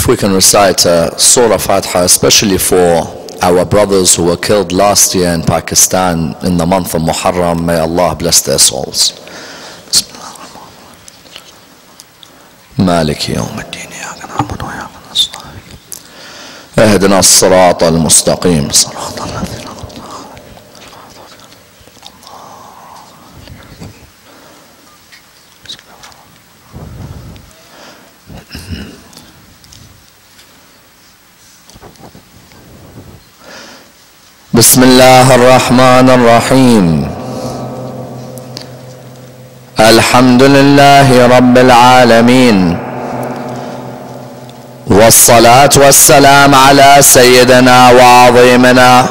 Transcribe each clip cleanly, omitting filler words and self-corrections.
if we can recite Surah Fatiha, especially for our brothers who were killed last year in Pakistan in the month of Muharram, may Allah bless their souls. مالك يوم الدين إياك نعبد وإياك نستعين اهدنا الصراط المستقيم صراط الذين بسم الله الرحمن الرحيم الحمد لله رب العالمين والصلاة والسلام على سيدنا وعظيمنا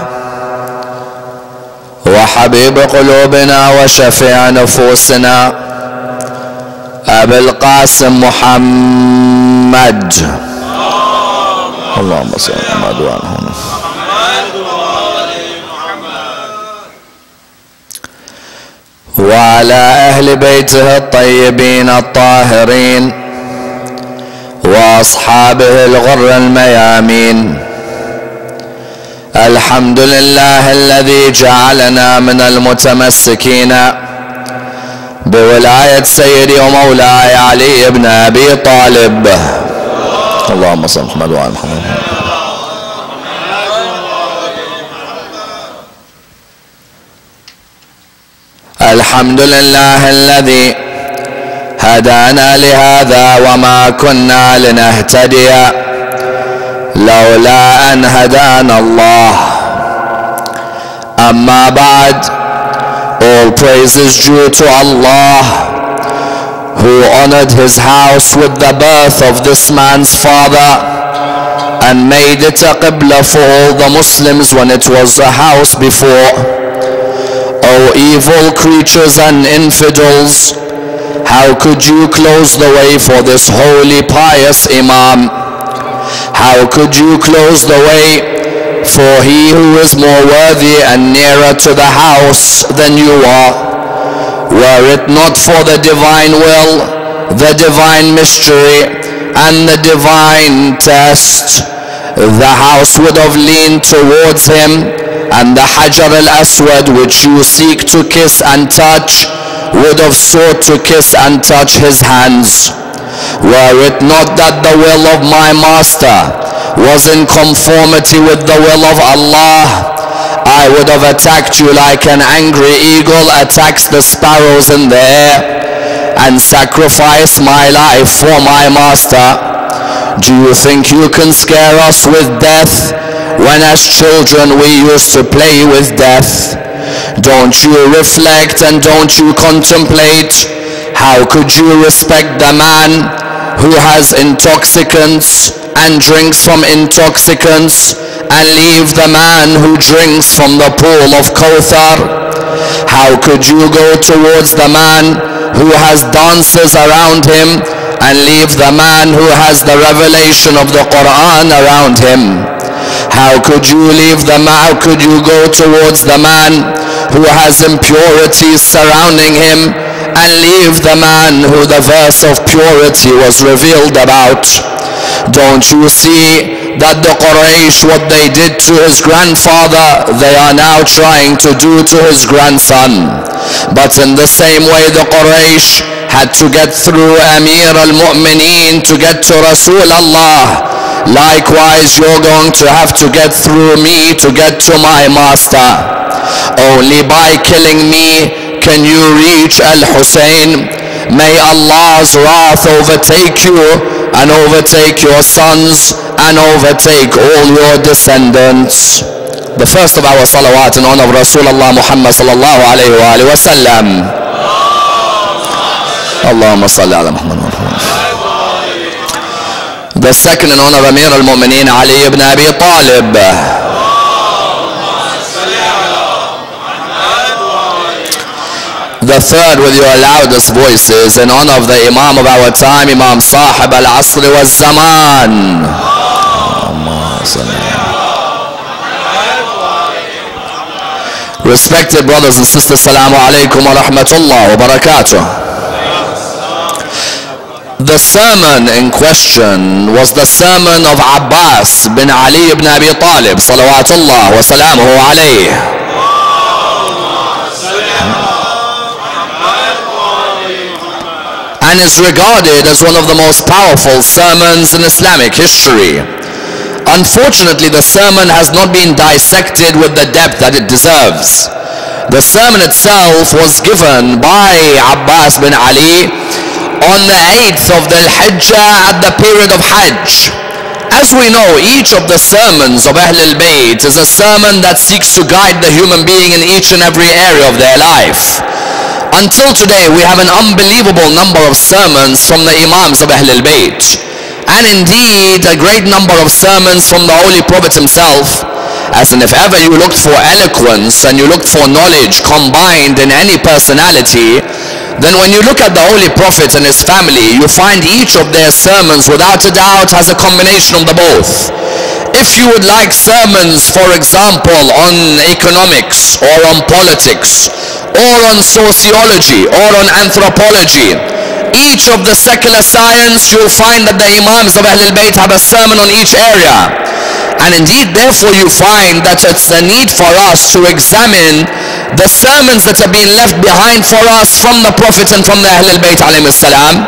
وحبيب قلوبنا وشفيع نفوسنا أبي القاسم محمد اللهم صل على محمد وعلى أهل بيته الطيبين الطاهرين وأصحابه الغر الميامين. الحمد لله الذي جعلنا من المتمسكين بولاية سيدي ومولاي علي بن أبي طالب. اللهم صل على محمد وعلى محمد. الحمد لله الذي هدانا لهذا وما كنا لنهتدي لولا أن هدانا الله. أما بعد, all praise is due to Allah, who honored his house with the birth of this man's father and made it a qibla for all the Muslims when it was a house before. O evil creatures and infidels, how could you close the way for this holy pious Imam? How could you close the way for he who is more worthy and nearer to the house than you are? Were it not for the divine will, the divine mystery, and the divine test, the house would have leaned towards him, and the Hajar al-Aswad which you seek to kiss and touch would have sought to kiss and touch his hands. Were it not that the will of my master was in conformity with the will of Allah, I would have attacked you like an angry eagle attacks the sparrows in the air and sacrificed my life for my master. Do you think you can scare us with death when as children we used to play with death? Don't you reflect and don't you contemplate? How could you respect the man who has intoxicants and drinks from intoxicants and leave the man who drinks from the pool of Kawthar? How could you go towards the man who has dancers around him and leave the man who has the revelation of the Quran around him? How could you go towards the man who has impurities surrounding him and leave the man who the verse of purity was revealed about? Don't you see that the Quraysh, what they did to his grandfather, they are now trying to do to his grandson? But in the same way the Quraysh had to get through Amir al-Mu'mineen to get to Rasul Allah, likewise you're going to have to get through me to get to my master. Only by killing me can you reach Al-Hussein. May Allah's wrath overtake you and overtake your sons and overtake all your descendants. The first of our salawat in honor of Rasulullah Muhammad sallallahu alayhi wa sallam. Allahumma salli ala Muhammad. The second in honor of Amir al-Mu'mineen Ali ibn Abi Talib. The third with your loudest voices in honor of the Imam of our time, Imam Sahib al-Asr wa zaman. Respected brothers and sisters, Assalamu alaikum wa rahmatullah wa barakatuh. The sermon in question was the sermon of Abbas bin Ali ibn Abi Talib, salawatullah wa salamuhu alayh. And is regarded as one of the most powerful sermons in Islamic history. Unfortunately, the sermon has not been dissected with the depth that it deserves. The sermon itself was given by Abbas bin Ali on the 8th of Dhul Hijjah at the period of Hajj. As we know, each of the sermons of Ahl al-Bayt is a sermon that seeks to guide the human being in each and every area of their life. Until today, we have an unbelievable number of sermons from the Imams of Ahl al-Bayt, and indeed a great number of sermons from the Holy Prophet himself. As in, if ever you looked for eloquence and you looked for knowledge combined in any personality, then when you look at the Holy Prophet and his family, you find each of their sermons without a doubt has a combination of the both. If you would like sermons, for example, on economics or on politics or on sociology or on anthropology, each of the secular science, you'll find that the Imams of Ahl al-Bayt have a sermon on each area. And indeed, therefore, you find that it's a need for us to examine the sermons that have been left behind for us from the Prophet and from the Ahl al-Bayt alayhim as-salam,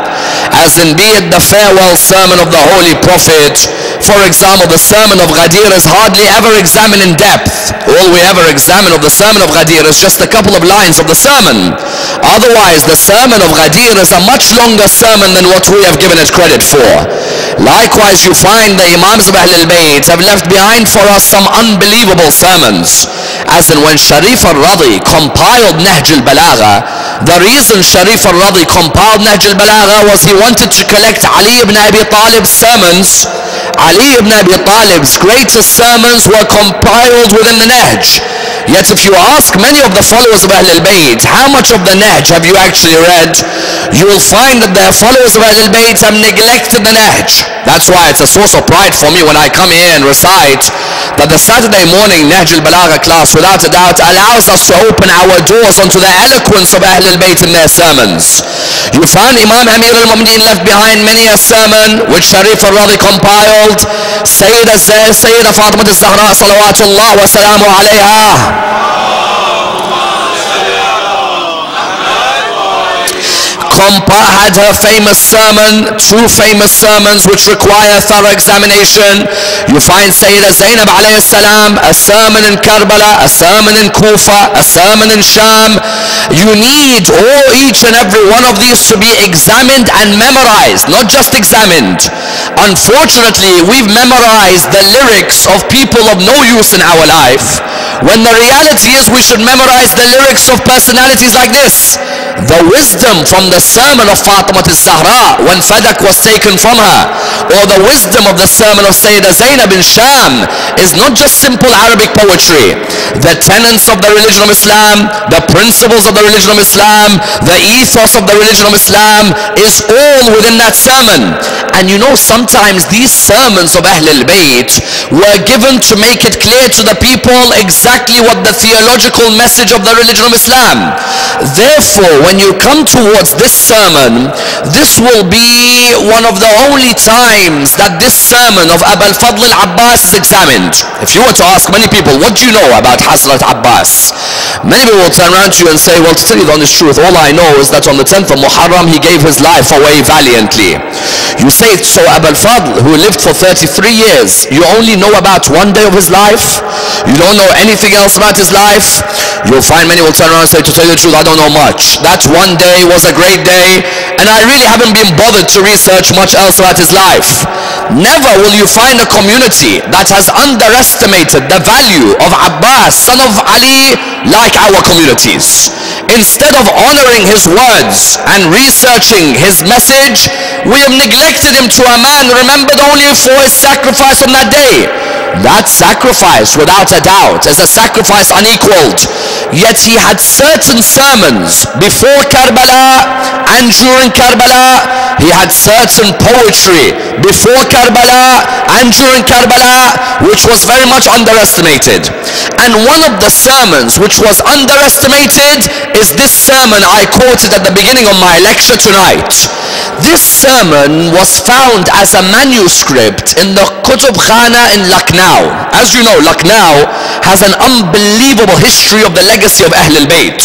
as in be it the farewell sermon of the Holy Prophet. For example, the sermon of Ghadir is hardly ever examined in depth. All we ever examine of the sermon of Ghadir is just a couple of lines of the sermon. Otherwise, the sermon of Ghadir is a much longer sermon than what we have given it credit for. Likewise, you find the Imams of Ahl al-Bayt have left behind for us some unbelievable sermons. As in, when Sharif al-Radi compiled Nahj al-Balagha, the reason Sharif al-Radi compiled Nahj al-Balagha was he wanted to collect Ali ibn Abi Talib's sermons. Ali ibn Abi Talib's greatest sermons were compiled within the Nahj. Yet if you ask many of the followers of Ahl al-Bayt, how much of the Nahj have you actually read? You will find that the followers of Ahl al-Bayt have neglected the Nahj. That's why it's a source of pride for me when I come here and recite that the Saturday morning Nahj al-Balagha class, without a doubt, allows us to open our doors onto the eloquence of Ahl al-Bayt in their sermons. You find Imam Amir al-Mu'mineen left behind many a sermon which Sharif al-Radi compiled. Sayyida Fatima al-Zahra salawatullah wa salamu alayha had her famous sermon, two famous sermons which require thorough examination. You find Sayyida Zainab alayhi salam, a sermon in Karbala, a sermon in Kufa, a sermon in Sham. You need each and every one of these to be examined and memorized, not just examined. Unfortunately, we've memorized the lyrics of people of no use in our life, when the reality is we should memorize the lyrics of personalities like this. The wisdom from the sermon of Fatima al-Zahra when Fadak was taken from her, or the wisdom of the sermon of Sayyida Zainab in Sham, is not just simple Arabic poetry. The tenets of the religion of Islam, the principles of the religion of Islam, the ethos of the religion of Islam is all within that sermon. And you know, sometimes these sermons of Ahl al-Bayt were given to make it clear to the people exactly what the theological message of the religion of Islam. Therefore, when you come towards this sermon, this will be one of the only times that this sermon of Abu al-Fadl al-Abbas is examined. If you were to ask many people, what do you know about Hazrat Abbas? Many people will turn around to you and say, well, to tell you the honest truth, all I know is that on the 10th of Muharram, he gave his life away valiantly. You say, so Abu al-Fadl, who lived for 33 years, you only know about one day of his life? You don't know anything else about his life? You'll find many will turn around and say, to tell you the truth, I don't know much. That one day was a great day, and I really haven't been bothered to research much else about his life. Never will you find a community that has underestimated the value of Abbas, son of Ali, like our communities. Instead of honoring his words and researching his message, we have neglected him to a man remembered only for his sacrifice on that day. That sacrifice, without a doubt, is a sacrifice unequaled. Yet he had certain sermons before Karbala and during Karbala. He had certain poetry before Karbala and during Karbala, which was very much underestimated. And one of the sermons which was underestimated is this sermon I quoted at the beginning of my lecture tonight. This sermon was found as a manuscript in the Kutub Khana in Lucknow. As you know, Lucknow has an unbelievable history of the legacy of Ahl al-Bayt.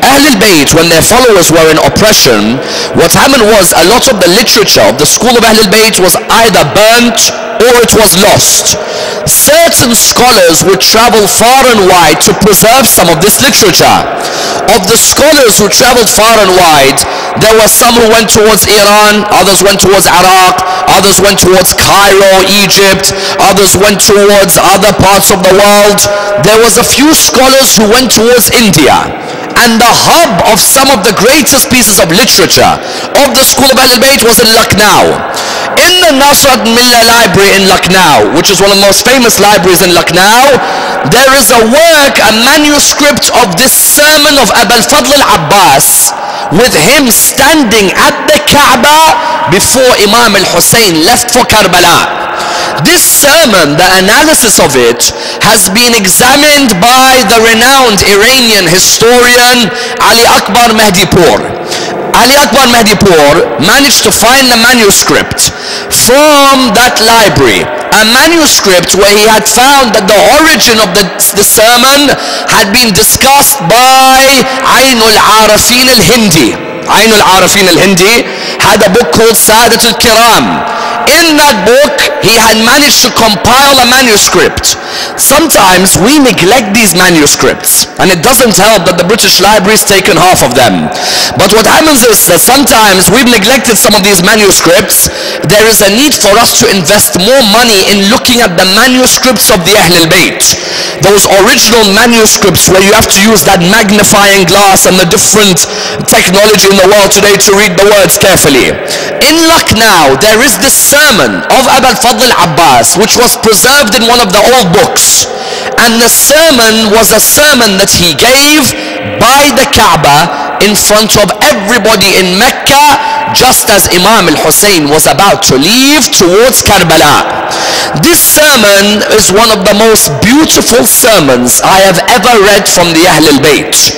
Ahl al-Bayt, when their followers were in oppression, what happened was a lot of the literature of the school of Ahl al-Bayt was either burnt or it was lost. Certain scholars would travel far and wide to preserve some of this literature. Of the scholars who traveled far and wide, there were some who went towards Iran, others went towards Iraq, others went towards Cairo, Egypt, others went towards other parts of the world. There was a few scholars who went towards India. And the hub of some of the greatest pieces of literature of the school of Ahl al-Bayt was in Lucknow. In the Nasrat Millah library in Lucknow, which is one of the most famous libraries in Lucknow, there is a work, a manuscript of this sermon of Abu al-Fadl al-Abbas, with him standing at the Kaaba before Imam al-Hussein left for Karbala. This sermon, the analysis of it, has been examined by the renowned Iranian historian Ali Akbar Mahdipur. Ali Akbar Mahdipur managed to find the manuscript from that library, a manuscript where he had found that the origin of the sermon had been discussed by Ainul Arafin al-Hindi. Ainul Arafin al-Hindi had a book called Sadat al-Kiram. In that book, he had managed to compile a manuscript. Sometimes we neglect these manuscripts, and it doesn't help that the British Library's taken half of them. But what happens is that sometimes we've neglected some of these manuscripts. There is a need for us to invest more money in looking at the manuscripts of the Ahl al-Bayt. Those original manuscripts where you have to use that magnifying glass and the different technology in the world today to read the words carefully. In Lucknow, there is this sermon of Abu al-Fadl al-Abbas, which was preserved in one of the old books. And the sermon was a sermon that he gave by the Kaaba in front of everybody in Mecca, just as Imam al-Hussein was about to leave towards Karbala. This sermon is one of the most beautiful sermons I have ever read from the Ahl al-Bayt.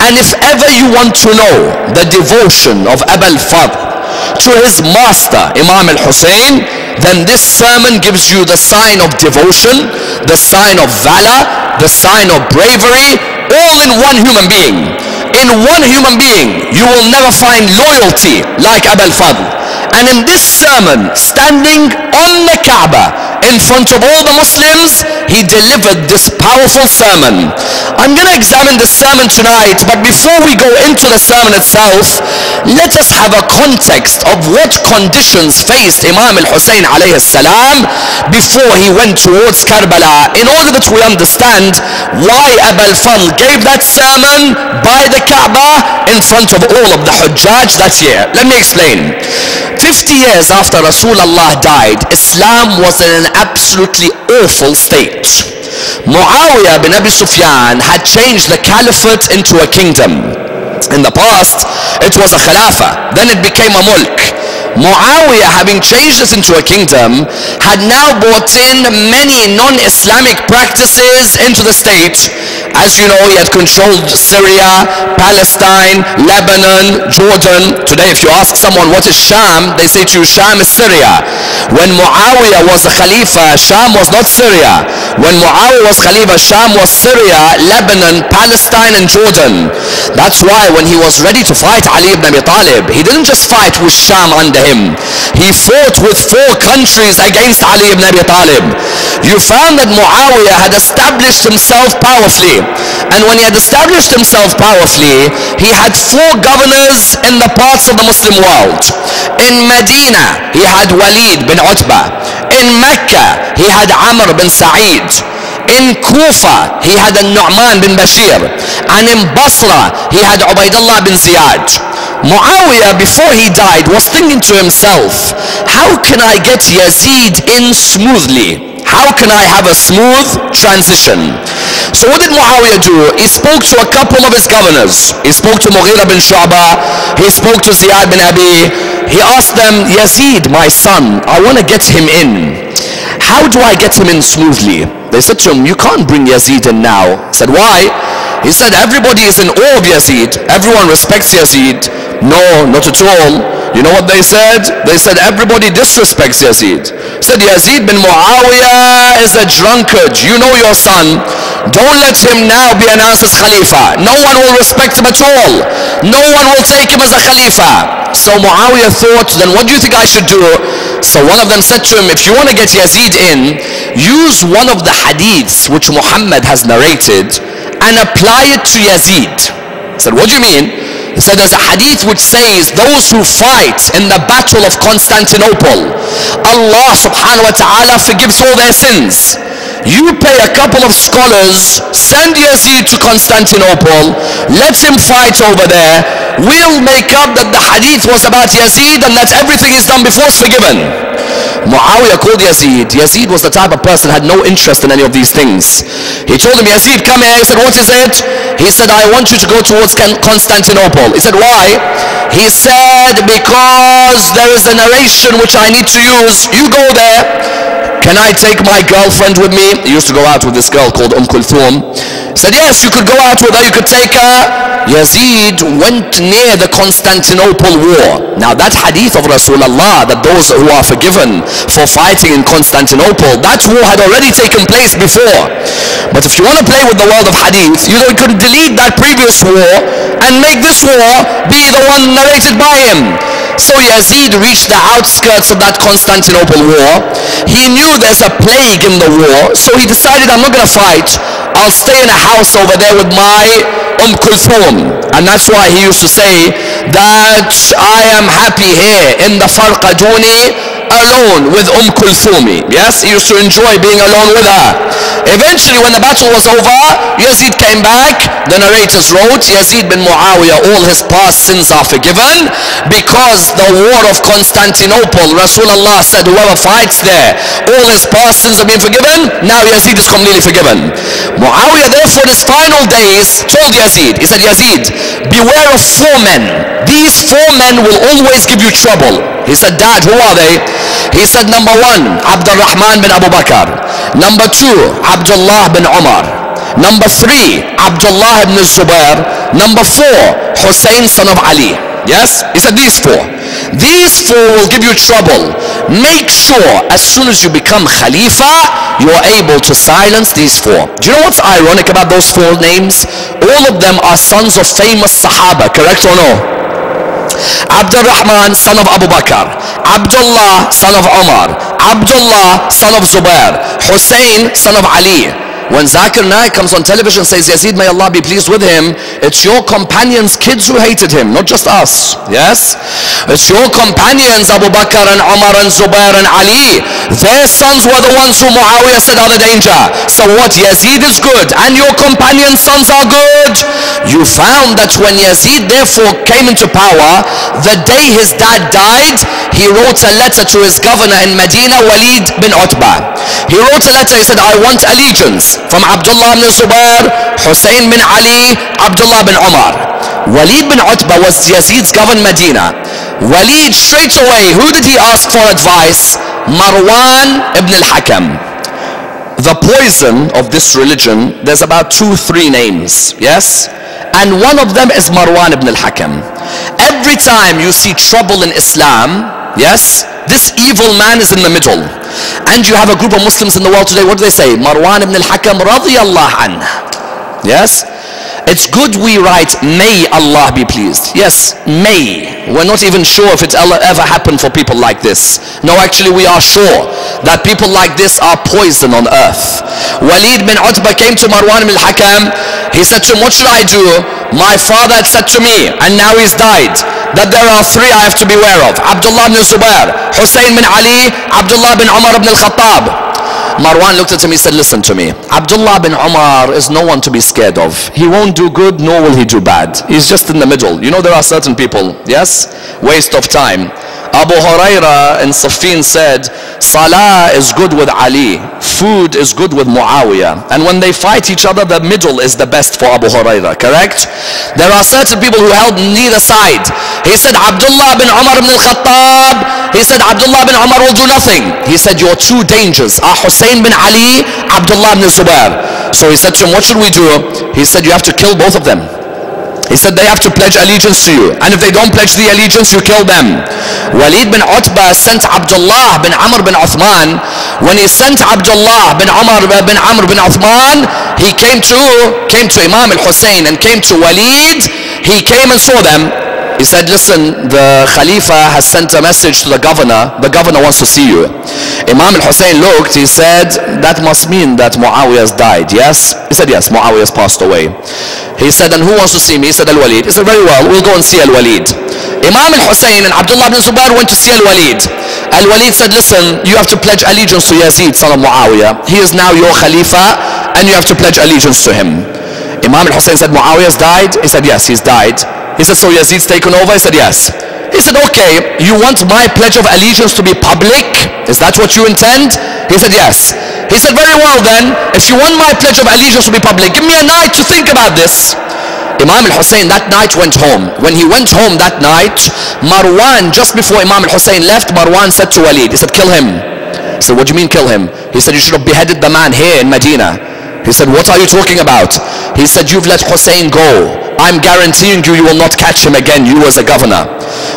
And if ever you want to know the devotion of Abu al-Fadl to his master Imam al-Hussein, then this sermon gives you the sign of devotion, the sign of valor, the sign of bravery, all in one human being. In one human being, you will never find loyalty like Abu al-Fadl. And in this sermon, standing on the Kaaba in front of all the Muslims, he delivered this powerful sermon. I'm going to examine this sermon tonight, but before we go into the sermon itself, let us have a context of what conditions faced Imam al-Hussein alayhi salam before he went towards Karbala, in order that we understand why Abu al-Fadl gave that sermon by the Kaaba in front of all of the Hujjaj that year. Let me explain. 50 years after Rasulullah died, Islam was in an absolutely awful state. Muawiyah bin Abi Sufyan had changed the caliphate into a kingdom. In the past, it was a khilafah, then it became a mulk. Muawiyah, having changed it into a kingdom, had now brought in many non-Islamic practices into the state. As you know, he had controlled Syria, Palestine, Lebanon, Jordan. Today, if you ask someone what is Sham, they say to you, Sham is Syria. When Muawiyah was the Khalifa, Sham was not Syria. When Muawiyah was Khalifa, Sham was Syria, Lebanon, Palestine, and Jordan. That's why when he was ready to fight Ali ibn Abi Talib, he didn't just fight with Sham under him. He fought with 4 countries against Ali ibn Abi Talib. You found that Muawiyah had established himself powerfully. And when he had established himself powerfully, he had 4 governors in the parts of the Muslim world. In Medina, he had Walid bin Utbah. In Mecca, he had Amr bin Sa'id. In Kufa, he had Nu'man bin Bashir. And in Basra, he had Ubaidullah bin Ziyad. Muawiyah, before he died, was thinking to himself, how can I get Yazid in smoothly? How can I have a smooth transition? So what did Muawiyah do? He spoke to a couple of his governors. He spoke to Mughira bin Shu'bah. He spoke to Ziyad bin Abi. He asked them, Yazid, my son, I want to get him in. How do I get him in smoothly? They said to him, you can't bring Yazid in now. He said, why? He said, everybody is in awe of Yazid. Everyone respects Yazid. No, not at all. You know what they said? They said everybody disrespects Yazid. Said Yazid bin Muawiyah is a drunkard. You know your son. Don't let him now be announced as Khalifa. No one will respect him at all. No one will take him as a Khalifa. So Muawiyah thought, then what do you think I should do? So one of them said to him, if you want to get Yazid in, use one of the hadiths which Muhammad has narrated and apply it to Yazid. I said, what do you mean? He said, there's a hadith which says, those who fight in the battle of Constantinople, Allah subhanahu wa ta'ala forgives all their sins. You pay a couple of scholars, send Yazid to Constantinople, let him fight over there. We'll make up that the hadith was about Yazid and that everything is done before is forgiven. Muawiyah called Yazid. Yazid was the type of person who had no interest in any of these things. He told him, Yazid, come here. He said, what is it? He said, I want you to go towards Constantinople. He said, why? He said, because there is a narration which I need to use. You go there. Can I take my girlfriend with me? He used to go out with this girl called Kulthum. He said, yes, you could go out with her, you could take her. Yazid went near the Constantinople war. Now that hadith of Rasulullah, that those who are forgiven for fighting in Constantinople, that war had already taken place before. But if you want to play with the world of hadith, you could delete that previous war and make this war be the one narrated by him. So Yazid reached the outskirts of that Constantinople war. He knew there's a plague in the war, so he decided, I'm not going to fight. I'll stay in a house over there with my Kulthum. And that's why he used to say that I am happy here in the Farqaduni alone with Kulthumi. Yes, he used to enjoy being alone with her. Eventually when the battle was over, Yazid came back. The narrators wrote, Yazid bin Muawiyah, all his past sins are forgiven because the war of Constantinople, Rasulullah said whoever fights there, all his past sins have been forgiven. Now Yazid is completely forgiven. Muawiyah therefore in his final days told Yazid, he said, Yazid, beware of 4 men. These 4 men will always give you trouble. He said, Dad, who are they? He said, number 1, Abdul Rahman bin Abu Bakr. Number 2, Abdullah bin Umar. Number 3, Abdullah ibn Zubair. Number 4, Hussein son of Ali. Yes? He said these 4. These 4 will give you trouble. Make sure as soon as you become Khalifa, you are able to silence these 4. Do you know what's ironic about those 4 names? All of them are sons of famous Sahaba, correct or no? Abdul Rahman, son of Abu Bakr. Abdullah, son of Umar. Abdullah, son of Zubair. Hussein, son of Ali. When Zakir Naik comes on television and says, Yazid, may Allah be pleased with him, it's your companions' kids who hated him, not just us. Yes? It's your companions, Abu Bakr and Umar and Zubair and Ali. Their sons were the ones who Muawiyah said are the danger. So what? Yazid is good and your companions' sons are good. You found that when Yazid therefore came into power, the day his dad died, he wrote a letter to his governor in Medina, Walid bin Utbah. He wrote a letter, he said, I want allegiance from Abdullah bin Zubair, Hussein bin Ali, Abdullah bin Umar. Walid bin Utbah was Yazid's governor in Medina. Walid straight away, who did he ask for advice? Marwan ibn al-Hakam. The poison of this religion, there's about 2-3 names, yes? And one of them is Marwan ibn al-Hakam. Every time you see trouble in Islam, yes, this evil man is in the middle. And you have a group of Muslims in the world today, what do they say? Marwan ibn al-Hakam radiyallah anh. Yes? It's good we write, may Allah be pleased. Yes, may. We're not even sure if it's ever happened for people like this. No, actually we are sure that people like this are poison on earth. Walid bin Utbah came to Marwan ibn al-Hakam. He said to him, what should I do? My father had said to me, and now he's died, that there are 3 I have to beware of. Abdullah bin Zubair, Hussein bin Ali, Abdullah bin Umar ibn al-Khattab. Marwan looked at him, he said, listen to me. Abdullah bin Umar is no one to be scared of. He won't do good, nor will he do bad. He's just in the middle. You know, there are certain people, yes? Waste of time. Abu Huraira in Siffin said, Salah is good with Ali, food is good with Muawiyah. And when they fight each other, the middle is the best for Abu Huraira, correct? There are certain people who held neither side. He said, Abdullah bin Umar ibn al-Khattab, he said, Abdullah bin Umar will do nothing. He said, your 2 dangers are Hussein bin Ali, Abdullah bin Zubair. So he said to him, what should we do? He said, you have to kill both of them. He said they have to pledge allegiance to you, and if they don't pledge the allegiance, you kill them. Walid bin Utbah sent Abdullah bin Amr bin Uthman. When he sent Abdullah bin Amr bin Uthman, he came to Imam al-Hussein and came to Walid. He came and saw them. He said, listen, the Khalifa has sent a message to the governor. The governor wants to see you. Imam al-Hussein looked. He said, that must mean that Muawiyah has died. Yes? He said, yes, Muawiyah has passed away. He said, and who wants to see me? He said, Al-Walid. He said, very well, we'll go and see Al-Walid. Imam al-Hussein and Abdullah ibn Zubair went to see Al-Walid. Al-Walid said, listen, you have to pledge allegiance to Yazid, son of Muawiyah. He is now your Khalifa, and you have to pledge allegiance to him. Imam al-Hussein said, Muawiyah has died? He said, yes, he's died. He said, so Yazid's taken over? He said, yes. He said, okay, you want my pledge of allegiance to be public? Is that what you intend? He said, yes. He said, very well then, if you want my pledge of allegiance to be public, give me a night to think about this. Imam al-Hussein that night went home. When he went home that night, Marwan, just before Imam al-Hussein left, Marwan said to Walid, he said, kill him. He said, what do you mean kill him? He said, you should have beheaded the man here in Medina. He said, what are you talking about? He said, you've let Hussein go. I'm guaranteeing you, you will not catch him again, you as a governor.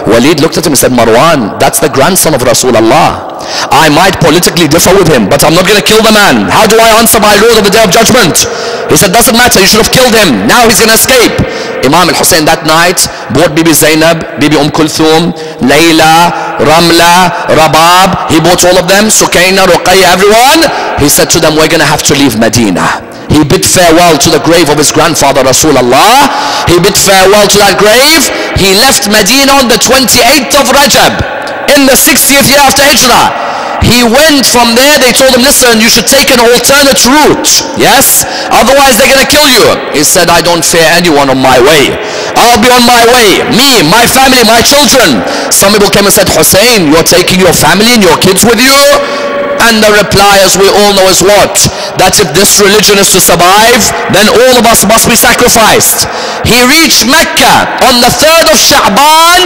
Walid looked at him and said, Marwan, that's the grandson of Rasulullah. I might politically differ with him, but I'm not going to kill the man. How do I answer my Lord on the Day of Judgment? He said, doesn't matter, you should have killed him. Now he's going to escape. Imam al-Hussein that night bought Bibi Zainab, Bibi Kulthum, Layla, Ramla, Rabab. He bought all of them, Sukaina, Ruqayya, everyone. He said to them, we're going to have to leave Medina. He bid farewell to the grave of his grandfather Rasulullah. He bid farewell to that grave. He left Medina on the 28th of Rajab in the 60th year after Hijrah. He went from there. They told him, listen, you should take an alternate route. Yes? Otherwise they're going to kill you. He said, I don't fear anyone on my way. I'll be on my way. Me, my family, my children. Some people came and said, Hussein, you're taking your family and your kids with you? And the reply, as we all know, is what? That if this religion is to survive, then all of us must be sacrificed. He reached Mecca on the 3rd of Sha'ban,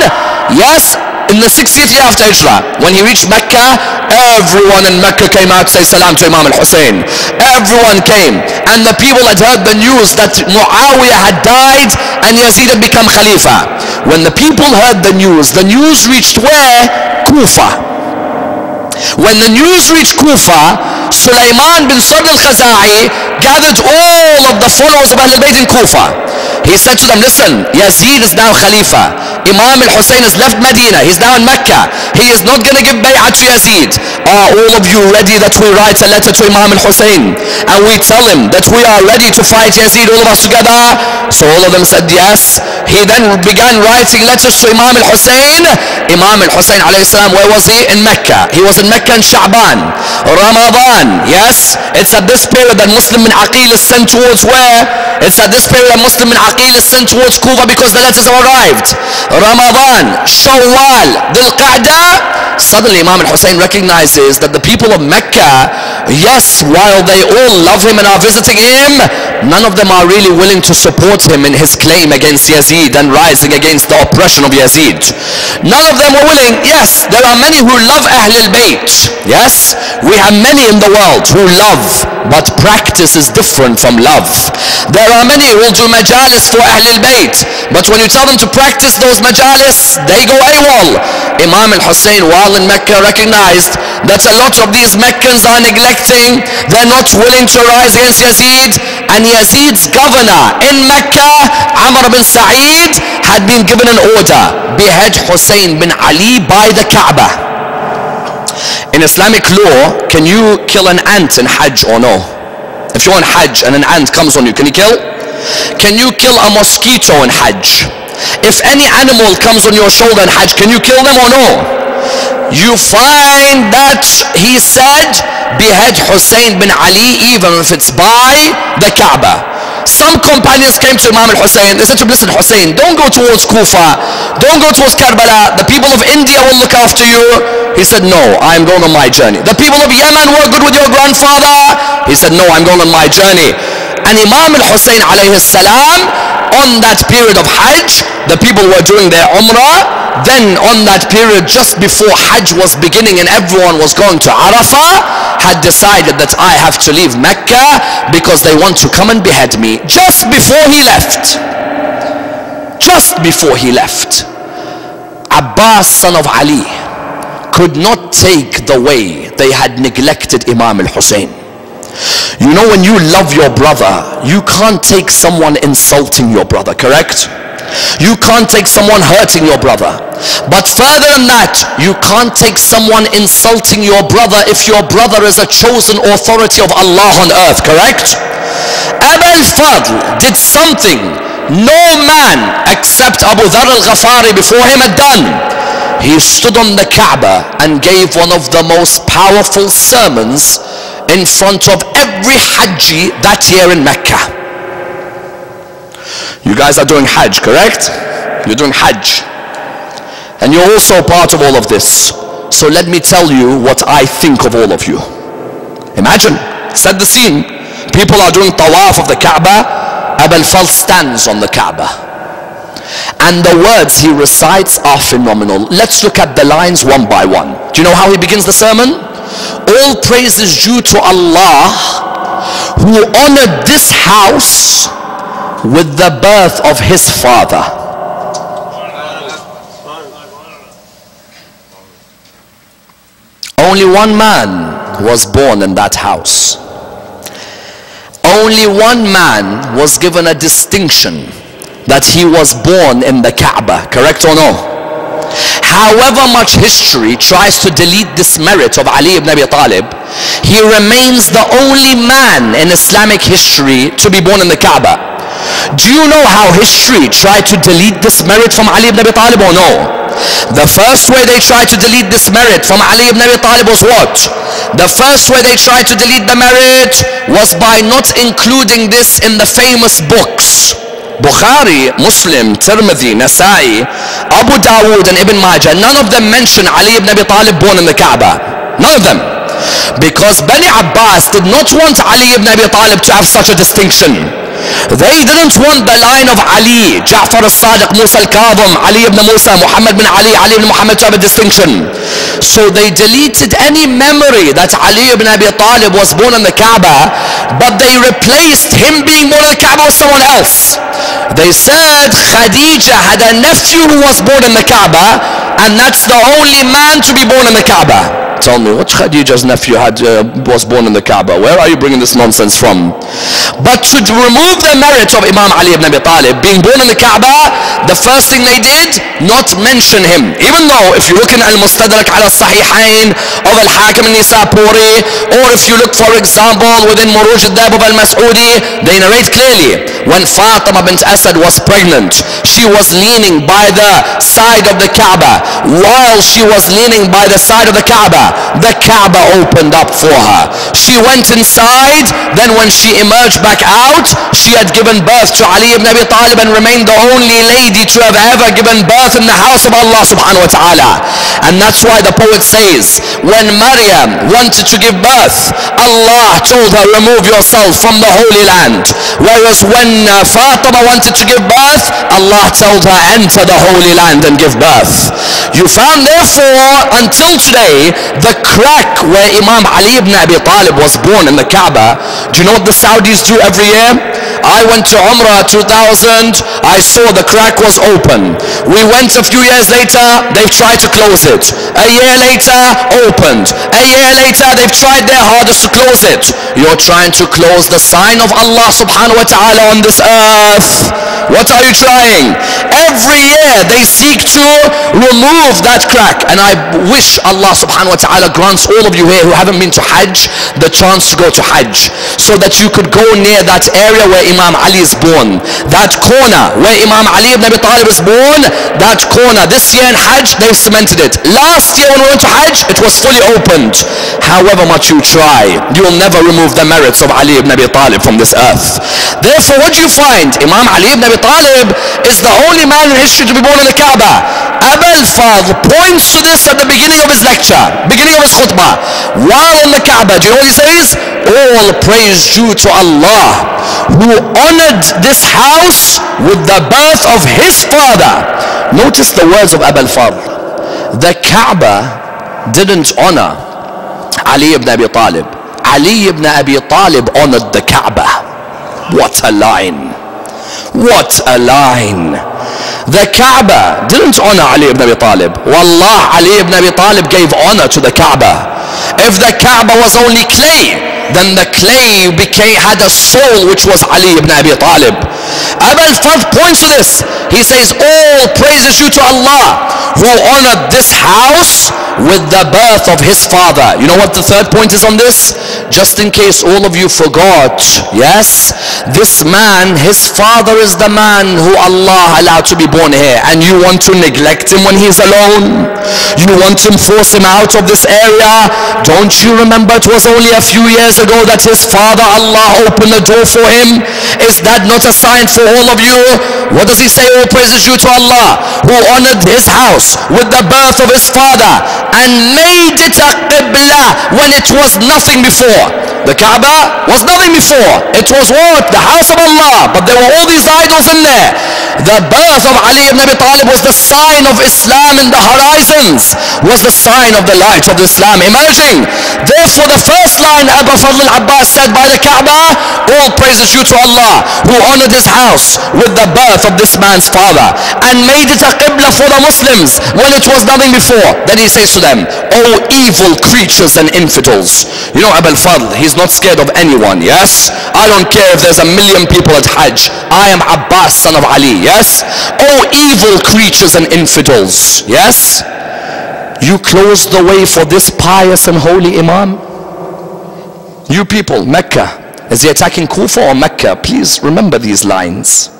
yes, in the 60th year after Hijrah. When he reached Mecca, everyone in Mecca came out to say salam to Imam al-Hussein. Everyone came, and the people had heard the news that Muawiyah had died and Yazid had become Khalifa. When the people heard the news reached where? Kufa. When the news reached Kufa, Sulaiman bin Surd al-Khaza'i gathered all of the followers of Ahlul Bayt in Kufa. He said to them, listen, Yazid is now Khalifa. Imam al-Hussein has left Medina. He's now in Mecca. He is not going to give bay'ah to Yazid. Are all of you ready that we write a letter to Imam al-Hussein and we tell him that we are ready to fight Yazid, all of us together? So all of them said yes. He then began writing letters to Imam al-Hussein. Imam al-Hussein alayhi salam, where was he? In Mecca. He was in Mecca in Sha'ban. Ramadan, yes? It's at this period that Muslim bin Aqil is sent towards where? It's at this period that Muslim bin Aqil is sent towards Kufa because the letters have arrived. Ramadan, Shawwal, Dhul Qa'dah. Suddenly Imam al-Hussein recognizes that the people of Mecca, yes, while they all love him and are visiting him, none of them are really willing to support him in his claim against Yazid and rising against the oppression of Yazid. None of them are willing. Yes, there are many who love Ahlul Bayt. Yes, we have many in the world who love, but practice is different from love. There are many who will do majalis for Ahlul Bayt, but when you tell them to practice those majalis, they go AWOL. Imam al-Hussein, while in Mecca, recognized that a lot of these Meccans are neglecting. They're not willing to rise against Yazid. And Yazid's governor in Mecca, Amr bin Sa'id, had been given an order: behead Hussein bin Ali by the Kaaba. In Islamic law, can you kill an ant in Hajj or no? If you're on Hajj and an ant comes on you, can you kill? Can you kill a mosquito in Hajj? If any animal comes on your shoulder in Hajj, can you kill them or no? You find that he said, behead Hussein bin Ali even if it's by the Kaaba. Some companions came to Imam al-Hussein. They said to him, listen Hussein, don't go towards Kufa, don't go towards Karbala. The people of India will look after you. He said, no, I'm going on my journey. The people of Yemen were good with your grandfather. He said, no, I'm going on my journey. And Imam al-Hussein alayhi salam, on that period of Hajj, the people were doing their Umrah. Then on that period, just before Hajj was beginning and everyone was going to Arafah, had decided that I have to leave Mecca because they want to come and behead me just before he left. just before he left, Abbas, son of Ali, could not take the way they had neglected Imam al-Hussein. You know, when you love your brother, you can't take someone insulting your brother, correct? You can't take someone hurting your brother. But further than that, you can't take someone insulting your brother if your brother is a chosen authority of Allah on earth, correct? Abu al-Fadl did something no man except Abu Dharr al-Ghafari before him had done. He stood on the Kaaba and gave one of the most powerful sermons in front of every Hajji that year in Mecca. You guys are doing Hajj, correct? You're doing Hajj. And you're also part of all of this. So let me tell you what I think of all of you. Imagine, set the scene. People are doing tawaf of the Kaaba. Abu al-Fadl stands on the Kaaba. And the words he recites are phenomenal. Let's look at the lines one by one. Do you know how he begins the sermon? All praise is due to Allah, who honored this house with the birth of his father. Only one man was born in that house. Only one man was given a distinction, that he was born in the Kaaba, correct or no? However much history tries to delete this merit of Ali ibn Abi Talib, he remains the only man in Islamic history to be born in the Kaaba. Do you know how history tried to delete this merit from Ali ibn Abi Talib or no? The first way they tried to delete this merit from Ali ibn Abi Talib was what? The first way they tried to delete the merit was by not including this in the famous books. Bukhari, Muslim, Tirmidhi, Nasa'i, Abu Dawood and Ibn Majah, none of them mention Ali ibn Abi Talib born in the Kaaba. None of them. Because Bani Abbas did not want Ali ibn Abi Talib to have such a distinction. They didn't want the line of Ali, Ja'far al-Sadiq, Musa al-Kadhim, Ali ibn Musa, Muhammad bin Ali, Ali ibn Muhammad to have a distinction. So they deleted any memory that Ali ibn Abi Talib was born in the Kaaba, but they replaced him being born in the Kaaba with someone else. They said Khadija had a nephew who was born in the Kaaba, and that's the only man to be born in the Kaaba. Tell me, which Khadija's nephew was born in the Kaaba? Where are you bringing this nonsense from? But to remove the merit of Imam Ali ibn Abi Talib being born in the Kaaba, the first thing they did, not mention him. Even though if you look in Al-Mustadrak ala Sahihain of Al-Hakim al-Nisapuri, or if you look for example within Muruj al-Dab of Al-Mas'udi, they narrate clearly when Fatima bint Asad was pregnant, she was leaning by the side of the Kaaba. While she was leaning by the side of the Kaaba opened up for her. She went inside, then when she emerged back out, she had given birth to Ali ibn Abi Talib and remained the only lady to have ever given birth in the house of Allah subhanahu wa ta'ala. And that's why the poet says, when Maryam wanted to give birth, Allah told her, remove yourself from the Holy Land. Whereas when Fatima wanted to give birth, Allah told her, enter the Holy Land and give birth. You found therefore until today the crack where Imam Ali ibn Abi Talib was born in the Kaaba. Do you know what the Saudis do every year? I went to Umrah 2000, I saw the crack was open. We went a few years later, they've tried to close it. A year later, opened. A year later, they've tried their hardest to close it. You're trying to close the sign of Allah subhanahu wa ta'ala on this earth. What are you trying? Every year they seek to remove that crack. And I wish Allah subhanahu wa ta'ala grants all of you here who haven't been to Hajj the chance to go to Hajj, so that you could go near that area where Imam Ali is born. That corner where Imam Ali ibn Abi Talib is born, that corner. This year in Hajj they've cemented it. Last year when we went to Hajj, it was fully opened. However much you try, you will never remove the merits of Ali ibn Abi Talib from this earth. Therefore, what do you find? Imam Ali ibn Abi Talib is the only man in history to be born in the Kaaba. Abu al-Fadl points to this at the beginning of his lecture, beginning of his khutbah, while in the Kaaba. Do you know what he says? All praise due to Allah, who honored this house with the birth of his father. Notice the words of Abu al-Fadl. The Kaaba didn't honor Ali ibn Abi Talib. Ali ibn Abi Talib honored the Kaaba. What a line. What a line. The Kaaba didn't honor Ali ibn Abi Talib. Wallah, Ali ibn Abi Talib gave honor to the Kaaba. If the Kaaba was only clay, then the clay had a soul, which was Ali ibn Abi Talib. Abu al-Fadl points to this. He says, all praise is due to Allah, who honored this house with the birth of his father. You know what the third point is on this? Just in case all of you forgot, yes, this man, his father is the man who Allah allowed to be born here, and you want to neglect him when he's alone? You want to force him out of this area? Don't you remember it was only a few years ago that his father, Allah, opened the door for him? Is that not a sign for all of you? What does he say? All praise is due to Allah, who honored his house with the birth of his father and made it a qibla when it was nothing before. The Kaaba was nothing before. It was what? The house of Allah. But there were all these idols in there. The birth of Ali ibn Abi Talib was the sign of Islam in the horizons, was the sign of the light of Islam emerging. Therefore the first line Abu Fadl al-Abbas said by the Kaaba, all praise is due to Allah, who honored his house with the birth of this man's father and made it a qibla for the Muslims when it was nothing before. Then he says to them, O evil creatures and infidels. You know Abu al-Fadl, he's not scared of anyone, yes? I don't care if there's 1 million people at Hajj. I am Abbas, son of Ali, yes? O evil creatures and infidels, yes? You closed the way for this pious and holy Imam. You people, Mecca. Is he attacking Kufa or Mecca? Please remember these lines.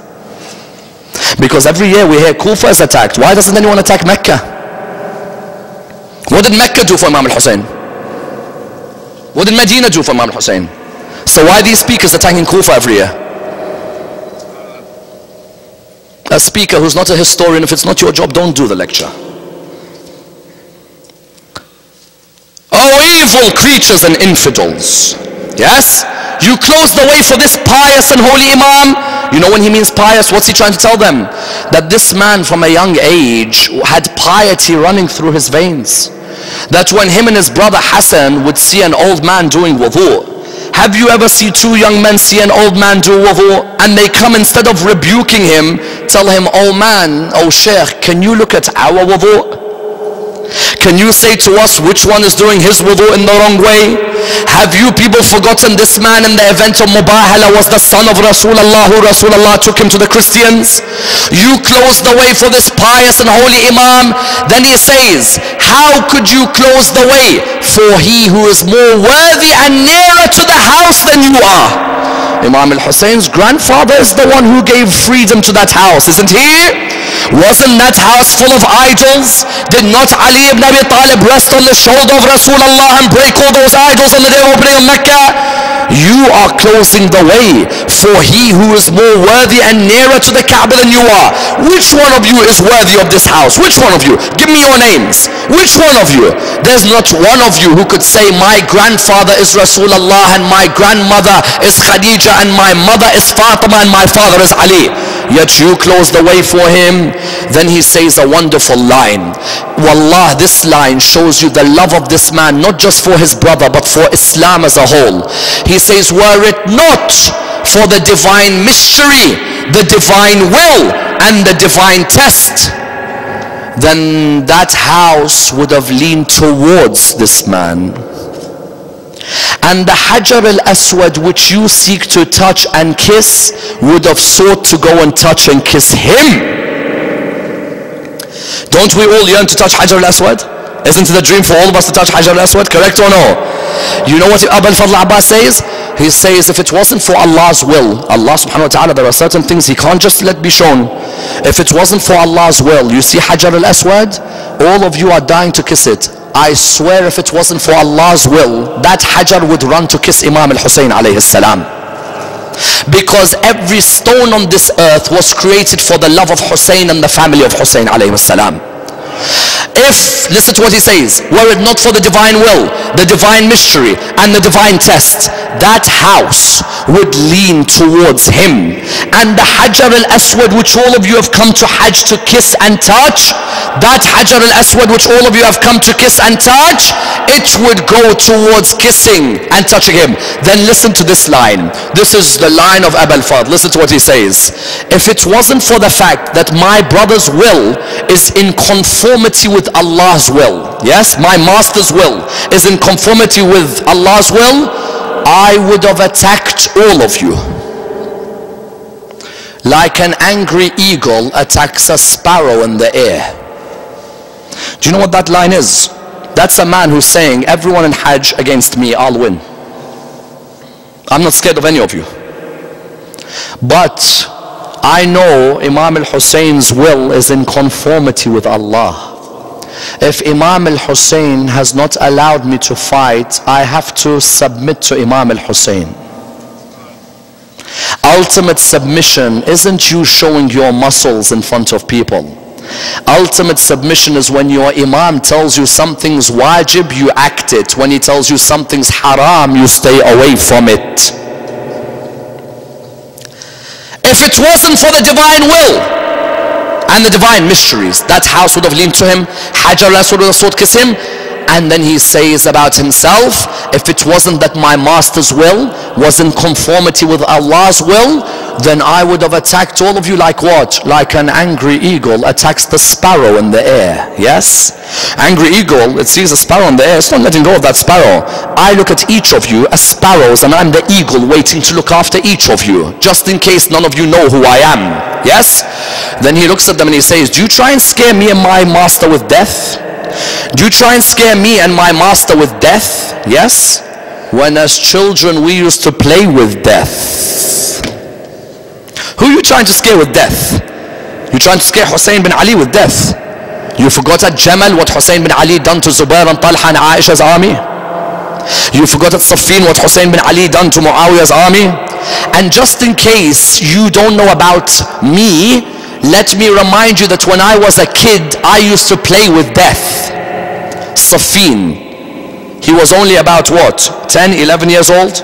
Because every year we hear Kufa is attacked. Why doesn't anyone attack Mecca? What did Mecca do for Imam al-Hussein? What did Medina do for Imam al-Hussein? So why these speakers attacking Kufa every year? A speaker who's not a historian, if it's not your job, don't do the lecture. Oh, evil creatures and infidels. Yes? You close the way for this pious and holy Imam. You know when he means pious, what's he trying to tell them? That this man from a young age had piety running through his veins. That when him and his brother Hassan would see an old man doing wudu, have you ever seen two young men see an old man do wudu, and they come, instead of rebuking him, tell him, oh man, oh sheikh, can you look at our wudu? Can you say to us which one is doing his wudu in the wrong way? Have you people forgotten this man in the event of Mubahala was the son of Rasulullah, who Rasulullah took him to the Christians? You close the way for this pious and holy Imam. Then he says, how could you close the way for he who is more worthy and nearer to the house than you are? Imam al-Hussein's grandfather is the one who gave freedom to that house, isn't he? Wasn't that house full of idols? Did not Ali ibn Abi Talib rest on the shoulder of Rasulullah and break all those idols on the day of opening of Mecca? You are closing the way for he who is more worthy and nearer to the Kaaba than you are. Which one of you is worthy of this house? Which one of you? Give me your names. Which one of you? There's not one of you who could say, my grandfather is Rasulullah and my grandmother is Khadija and my mother is Fatima and my father is Ali. Yet you close the way for him. Then he says a wonderful line. Wallah, this line shows you the love of this man, not just for his brother but for Islam as a whole. He says, were it not for the divine mystery, the divine will and the divine test, then that house would have leaned towards this man. And the Hajar al-Aswad which you seek to touch and kiss would have sought to go and touch and kiss him. Don't we all yearn to touch Hajar al-Aswad? Isn't it a dream for all of us to touch Hajar al-Aswad? Correct or no? You know what Abu al-Fadl al-Abbas says? He says, if it wasn't for Allah's will, Allah subhanahu wa ta'ala, there are certain things he can't just let be shown. If it wasn't for Allah's will, you see Hajar al-Aswad, all of you are dying to kiss it. I swear if it wasn't for Allah's will, that Hajar would run to kiss Imam al-Hussein alayhi salam. Because every stone on this earth was created for the love of Hussein and the family of Hussein alayhi salam. If, listen to what he says, were it not for the divine will, the divine mystery and the divine test, that house would lean towards him. And the Hajar al-Aswad, which all of you have come to Hajj to kiss and touch, that Hajar al-Aswad which all of you have come to kiss and touch, it would go towards kissing and touching him. Then listen to this line. This is the line of Abu al-Fadl. Listen to what he says. If it wasn't for the fact that my brother's will is in conformity with Allah's will, yes, my master's will is in conformity with Allah's will, I would have attacked all of you like an angry eagle attacks a sparrow in the air. Do you know what that line is? That's a man who's saying, everyone in Hajj against me, I'll win. I'm not scared of any of you. But I know Imam al-Husayn's will is in conformity with Allah. If Imam al-Hussein has not allowed me to fight, I have to submit to Imam al-Hussein. Ultimate submission isn't you showing your muscles in front of people. Ultimate submission is when your Imam tells you something's wajib, you act it. When he tells you something's haram, you stay away from it. If it wasn't for the divine will and the divine mysteries, that house would have leaned to him, Hajar al-Aswad would have sought kiss him. And then he says about himself, if it wasn't that my master's will was in conformity with Allah's will, then I would have attacked all of you like what? Like an angry eagle attacks the sparrow in the air. Yes? Angry eagle, it sees a sparrow in the air, it's not letting go of that sparrow. I look at each of you as sparrows, and I'm the eagle waiting to look after each of you, just in case none of you know who I am. Yes? Then he looks at them and he says, do you try and scare me and my master with death? Do you try and scare me and my master with death? Yes? When as children we used to play with death. Who are you trying to scare with death? You're trying to scare Hussein bin Ali with death. You forgot at Jamal what Hussein bin Ali done to Zubair and Talha and Aisha's army. You forgot at Siffin what Hussein bin Ali done to Muawiyah's army. And just in case you don't know about me, let me remind you that when I was a kid, I used to play with death. Siffin, he was only about what, 10, 11 years old?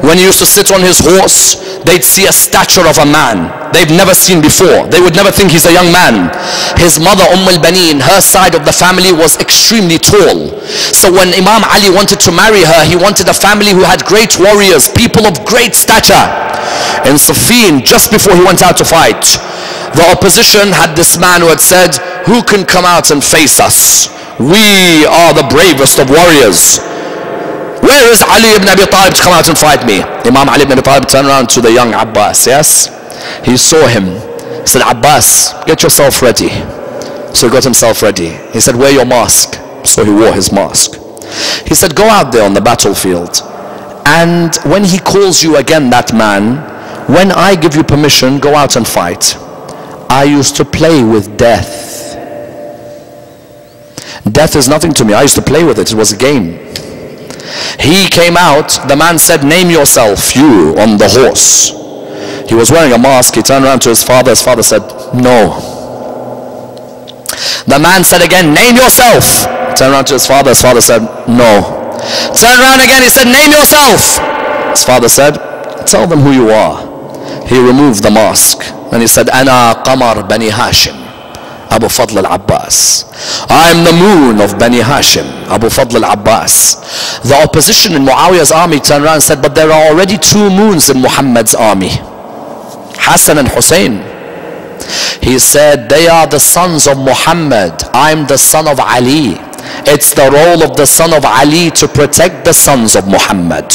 When he used to sit on his horse, they'd see a stature of a man they've never seen before. They would never think he's a young man. His mother, al-Banin, her side of the family was extremely tall. So when Imam Ali wanted to marry her, he wanted a family who had great warriors, people of great stature. In Siffin, just before he went out to fight, the opposition had this man who had said, who can come out and face us? We are the bravest of warriors. Where is Ali ibn Abi Talib to come out and fight me? Imam Ali ibn Abi Talib turned around to the young Abbas, yes? He saw him. He said, Abbas, get yourself ready. So he got himself ready. He said, wear your mask. So he wore his mask. He said, go out there on the battlefield. And when he calls you again, that man, when I give you permission, go out and fight. I used to play with death. Death is nothing to me. I used to play with it. It was a game. He came out. The man said, name yourself, you on the horse. He was wearing a mask. He turned around to his father. His father said, no. The man said again, name yourself. Turned around to his father. His father said, no. Turned around again. He said, name yourself. His father said, tell them who you are. He removed the mask and he said, Ana Qamar Bani Hashim, Abu Fadl al-Abbas. I am the moon of Bani Hashim, Abu Fadl al-Abbas. The opposition in Muawiyah's army turned around and said, but there are already two moons in Muhammad's army, Hassan and Hussein. He said, they are the sons of Muhammad. I'm the son of Ali. It's the role of the son of Ali to protect the sons of Muhammad.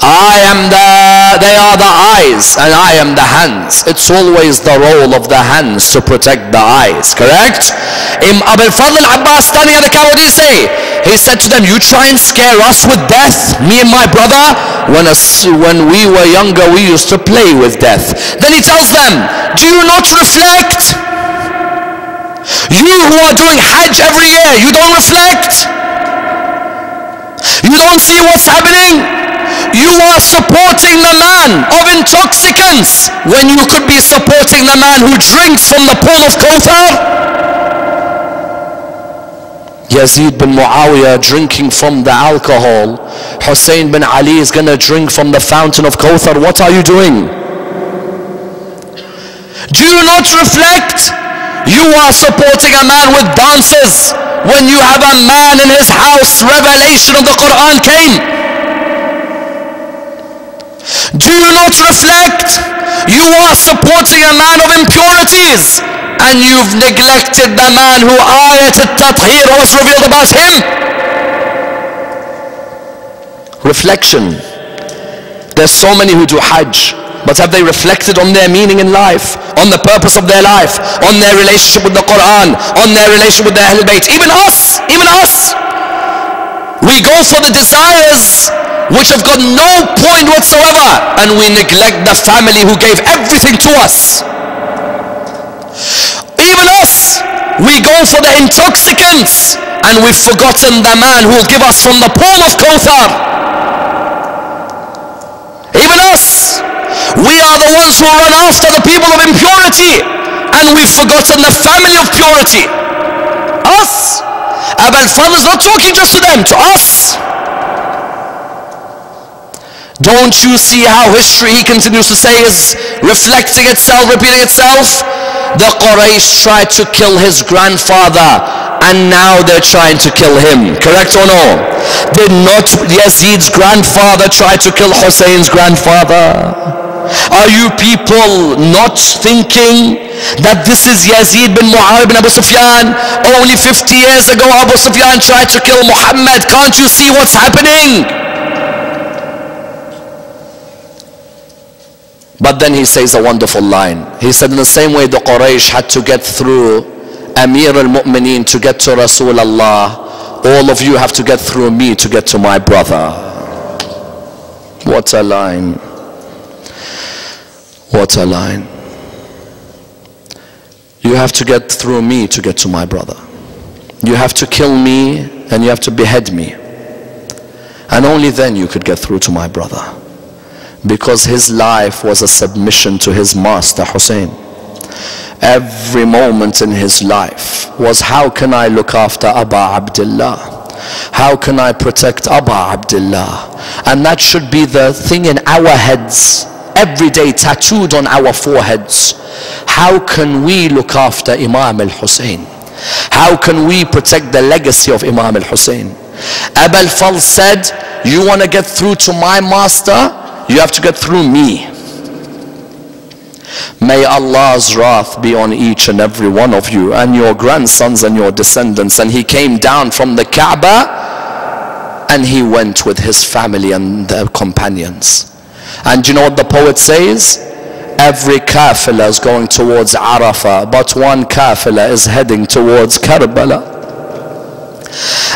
They are the eyes and I am the hands. It's always the role of the hands to protect the eyes, correct? Abu Fadl al-Abbas standing at the camp, what did he say? He said to them, you try and scare us with death, me and my brother? When we were younger, we used to play with death. Then he tells them, do you not reflect? You who are doing Hajj every year, you don't reflect? You don't see what's happening? You are supporting the man of intoxicants when you could be supporting the man who drinks from the pool of Kawthar. Yazid bin Muawiyah drinking from the alcohol. Hussein bin Ali is going to drink from the fountain of Kawthar. What are you doing? Do you not reflect? You are supporting a man with dancers when you have a man in his house, revelation of the Quran came. Do you not reflect? You are supporting a man of impurities and you've neglected the man who ayat al-tathir was revealed about him. Reflection. There's so many who do Hajj, but have they reflected on their meaning in life, on the purpose of their life, on their relationship with the Quran, on their relationship with the Ahlul Bayt? Even us, we go for the desires which have got no point whatsoever, and we neglect the family who gave everything to us. Even us, we go for the intoxicants, and we've forgotten the man who will give us from the pool of Kawthar. Even us, we are the ones who run after the people of impurity, and we've forgotten the family of purity. Us. Abu al-Fadl is not talking just to them, to us. Don't you see how history, he continues to say, is reflecting itself, repeating itself? The Quraysh tried to kill his grandfather, and now they're trying to kill him. Correct or no? Did not Yazid's grandfather try to kill Hussein's grandfather? Are you people not thinking that this is Yazid bin Muawiyah bin Abu Sufyan? Only 50 years ago Abu Sufyan tried to kill Muhammad. Can't you see what's happening? But then he says a wonderful line. He said, in the same way the Quraysh had to get through Amir al-Mu'mineen to get to Rasulullah, all of you have to get through me to get to my brother. What a line. What a line. You have to get through me to get to my brother. You have to kill me and you have to behead me. And only then you could get through to my brother. Because his life was a submission to his master Hussein. Every moment in his life was, how can I look after Aba Abdullah? How can I protect Aba Abdullah? And that should be the thing in our heads, every day tattooed on our foreheads. How can we look after Imam al-Hussein? How can we protect the legacy of Imam al-Hussein? Abu al-Fadl said, you want to get through to my master? You have to get through me. May Allah's wrath be on each and every one of you and your grandsons and your descendants. And he came down from the Kaaba and he went with his family and their companions. And you know what the poet says? Every kafila is going towards Arafah, but one kafila is heading towards Karbala.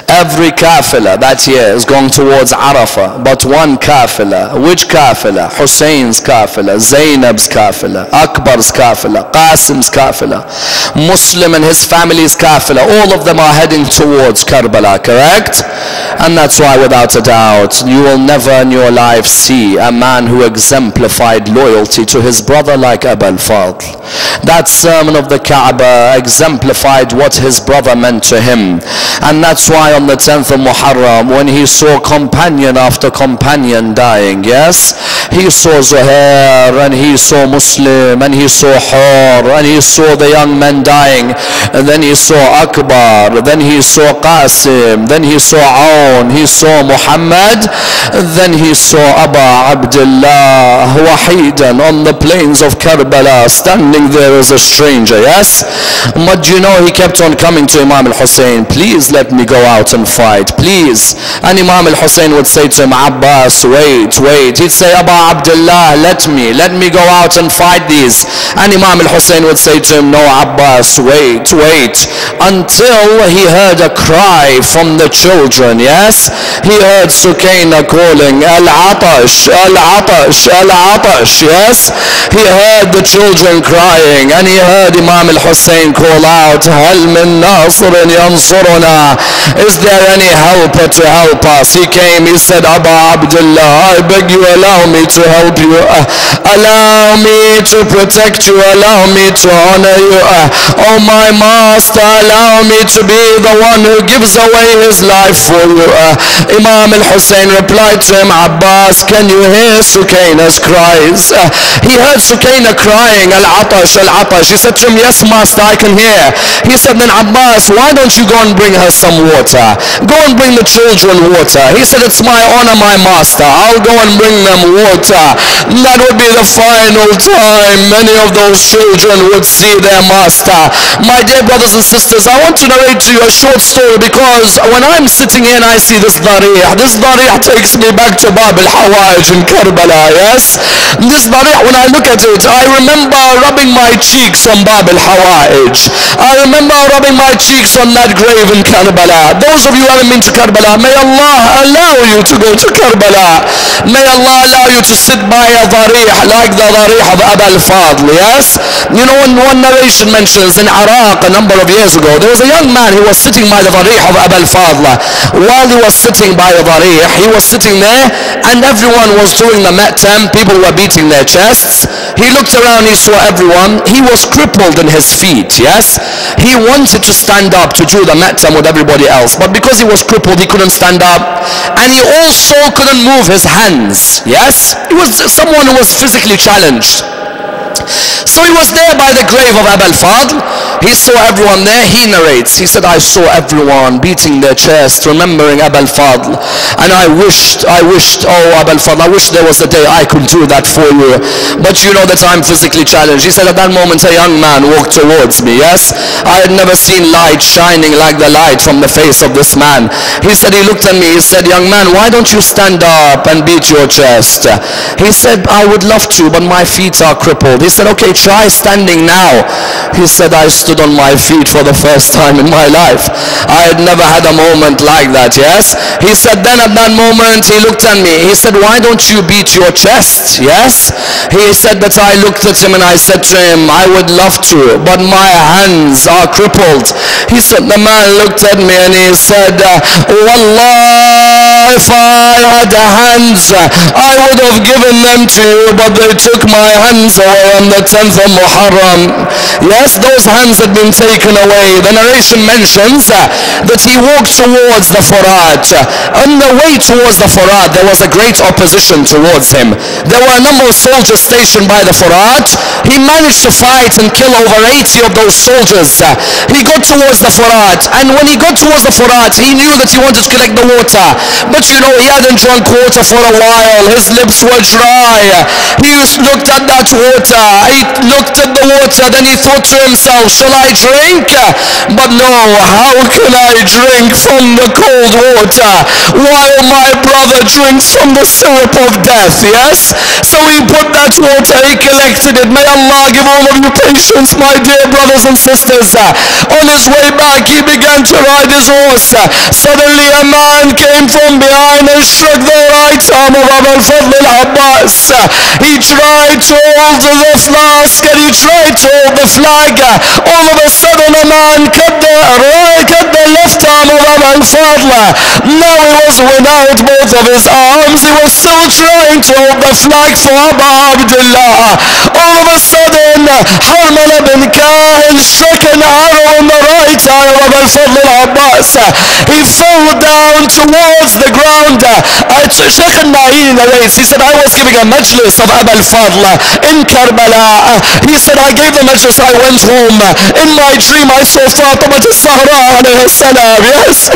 Every kafila that year is going towards Arafah, but one kafila. Which kafila? Hussein's kafila, Zainab's kafila, Akbar's kafila, Qasim's kafila, Muslim and his family's kafila. All of them are heading towards Karbala, correct? And that's why, without a doubt, you will never in your life see a man who exemplified loyalty to his brother like Abu al-Fadl. That sermon of the Kaaba exemplified what his brother meant to him. And that's why on the 10th of Muharram, when he saw companion after companion dying, yes, he saw Zuhair, and he saw Muslim, and he saw Hur, and he saw the young men dying, and then he saw Akbar, then he saw Qasim, then he saw Aoun, he saw Muhammad, then he saw Aba Abdullah wahidan on the plains of Karbala, standing there as a stranger, yes? But you know, he kept on coming to Imam al-Hussein, please let me go out and fight, please. And Imam al-Hussein would say to him, Abbas, wait. He'd say, Aba Abdullah, let me go out and fight these. And Imam al-Hussein would say to him, no Abbas, wait, until he heard a cry from the children, yes, he heard Sukaina calling, Al-Atash, Al-Atash, Al-Atash, yes. He heard the children crying, and he heard Imam al-Hussein call out, Hal min nasirin yansuruna, is there any helper to help us? He came, he said, Aba Abdullah, I beg you, allow me to help you, allow me to protect you, allow me to honor you, oh my master, allow me to be the one who gives away his life for you. Imam al-Hussein replied to him, Abbas, can you hear Sukaina's cries? He heard Sukaina crying, Al-Atash, Al-Atash. He said to him, yes master, I can hear. He said, then Abbas, why don't you go and bring her some water? Go and bring the children water. He said, it's my honor, my master, I'll go and bring them water. That would be the final time many of those children would see their master. My dear brothers and sisters, I want to narrate to you a short story, because when I'm sitting here and I see this darih takes me back to Bab al-Hawaj in Karbala, yes? This darih, when I look at it, I remember rubbing my cheeks on Bab al-Hawaj. I remember rubbing my cheeks on that grave in Karbala. Those of you who haven't been to Karbala, may Allah allow you to go to Karbala. May Allah allow you to sit by a darih like the darih of Aba al-Fadl, yes? You know, when one narration mentions in Iraq a number of years ago, there was a young man who was sitting by the darih of Aba al-Fadl. While he was sitting by the darih, he was sitting there and everyone was doing the matam. People were beating their chests. He looked around, he saw everyone. He was crippled in his feet, yes? He wanted to stand up to do the matam with everybody else, but because he was crippled, he couldn't stand up, and he also couldn't move his hands, yes? He was someone who was physically challenged. So he was there by the grave of Aba al-Fadl. He saw everyone there. He narrates, he said, I saw everyone beating their chest, remembering Aba al-Fadl, and I wished, oh Aba al-Fadl, I wish there was a day I could do that for you, but you know that I'm physically challenged. He said, at that moment a young man walked towards me, yes? I had never seen light shining like the light from the face of this man. He said, he looked at me, he said, young man, why don't you stand up and beat your chest? He said, I would love to, but my feet are crippled. He said, okay, try standing now. He said, I stood on my feet for the first time in my life. I had never had a moment like that, yes? He said, then at that moment he looked at me. He said, why don't you beat your chest, yes? He said that I looked at him and I said to him, I would love to, but my hands are crippled. He said, the man looked at me and he said, Wallah, if I had hands, I would have given them to you, but they took my hands away on the 10th of Muharram. Yes, those hands had been taken away. The narration mentions that he walked towards the Furat. On the way towards the Furat, there was a great opposition towards him. There were a number of soldiers stationed by the Furat. He managed to fight and kill over 80 of those soldiers. He got towards the Furat, and when he got towards the Furat, he knew that he wanted to collect the water. But you know, he hadn't drunk water for a while. His lips were dry. He looked at that water. He looked at the water, then he thought to himself, shall I drink? But no, how can I drink from the cold water while my brother drinks from the syrup of death, yes? So he put that water, he collected it. May Allah give all of you patience, my dear brothers and sisters. On his way back, he began to ride his horse. Suddenly a man came from behind and struck the right arm of Aba al-Fadl al-Abbas. He tried to hold the flask and he tried to hold the flag. All of a sudden a man cut the left arm of Aba al-Fadl. Now he was without both of his arms. He was still trying to hold the flag for Aba Abdullah. All of a sudden Harmala bin Kahin struck an arrow in the right eye of Aba al-Fadl al-Abbas. He fell down towards the ground. Sheikh al-Na'i narrates, he said, I was giving a majlis of Aba al-Fadl in Karbala. He said, I gave the majlis, I went home. In my dream I saw Fatima al-Zahra alayhi salam, yes?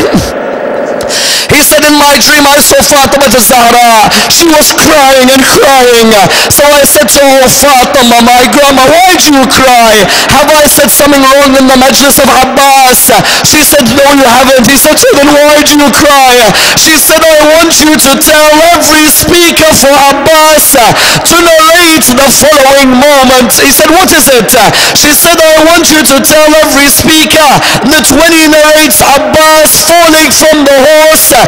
He said, in my dream I saw Fatima al-Zahra. She was crying and crying. So I said to her, Fatima, my grandma, why do you cry? Have I said something wrong in the majlis of Abbas? She said, no, you haven't. He said, so then why do you cry? She said, I want you to tell every speaker for Abbas to narrate the following moment. He said, what is it? She said, I want you to tell every speaker that when he narrates Abbas falling from the horse,